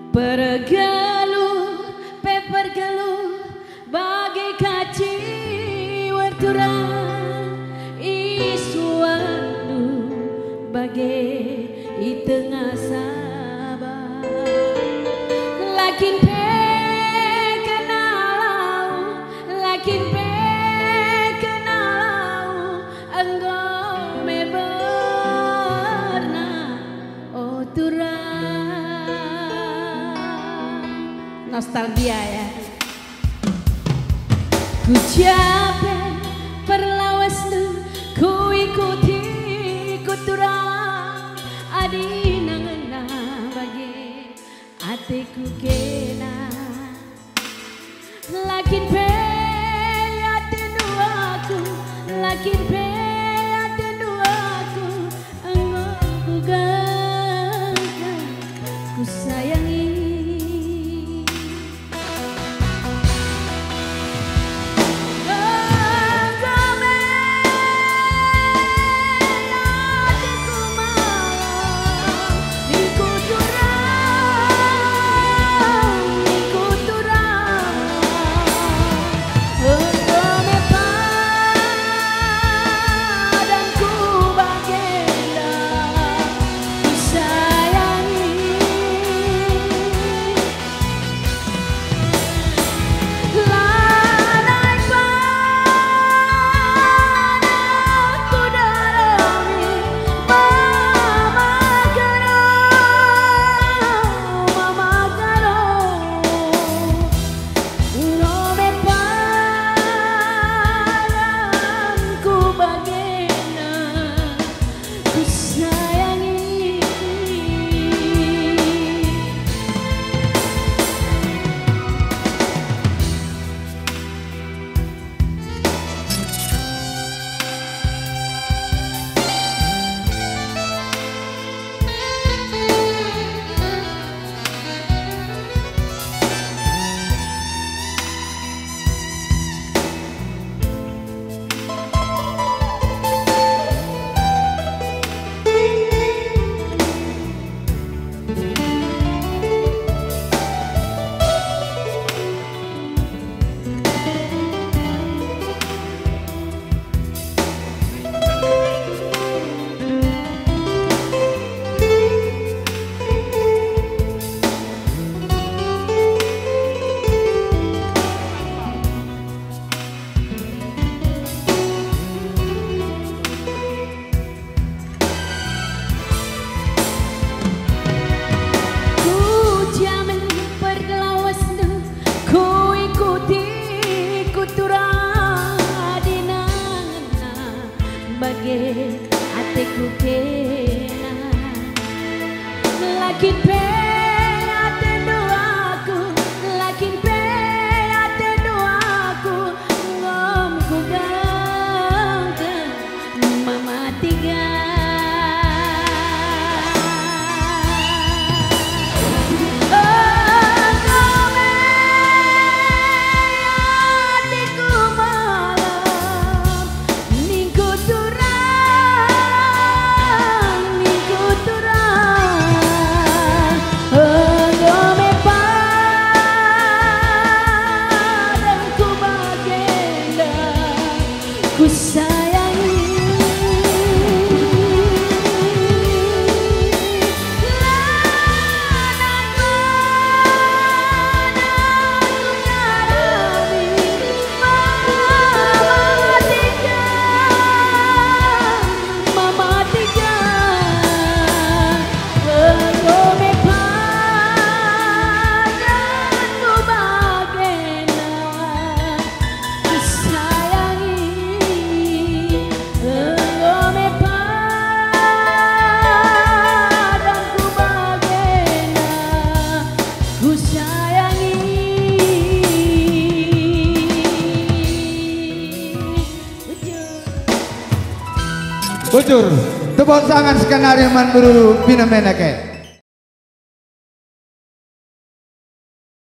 Pergeluh, pepergeluh, bagai kaci werturang isuanu bagai di tengah sabah. Lakin pe kenalau, lakin pe kenalau, engkau meberna oh turang. Nostalgia ya. Ku capek perlawasnu, ku ikuti ku turang adi nangena bagi atiku kena. Lakin pe atenu aku, lakin pe atenu aku, engkau ku gagah, ku sayangi. Bagai atiku kena, lakin pe atenu aku, lakin pe atenu aku, ngom ku gangga mama tiga. Bocor, tepuk tangan skenario man buru Pina Menake.